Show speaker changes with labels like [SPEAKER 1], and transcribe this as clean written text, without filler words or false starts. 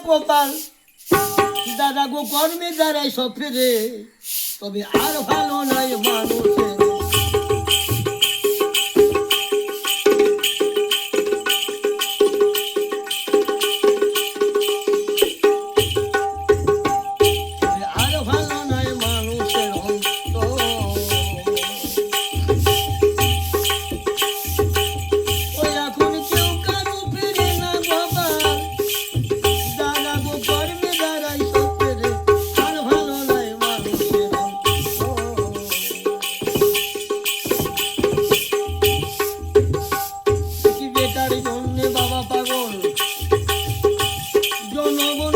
[SPEAKER 1] গোপাল দাদা গো কর্মে দ্বারাই সব ফেরে, তবে আর ভালো নয় মানুষের। আর ভালো নয় মানুষের অন্তর। ওই এখন কেউ কারো ফিরে না গোপাল দাদা গো কর্মে দ্বারাই সব ফেরে, আর ভালো নয় মানুষের অন্তর। কি বেকার জন্যে বাবা পাগল, জনগণ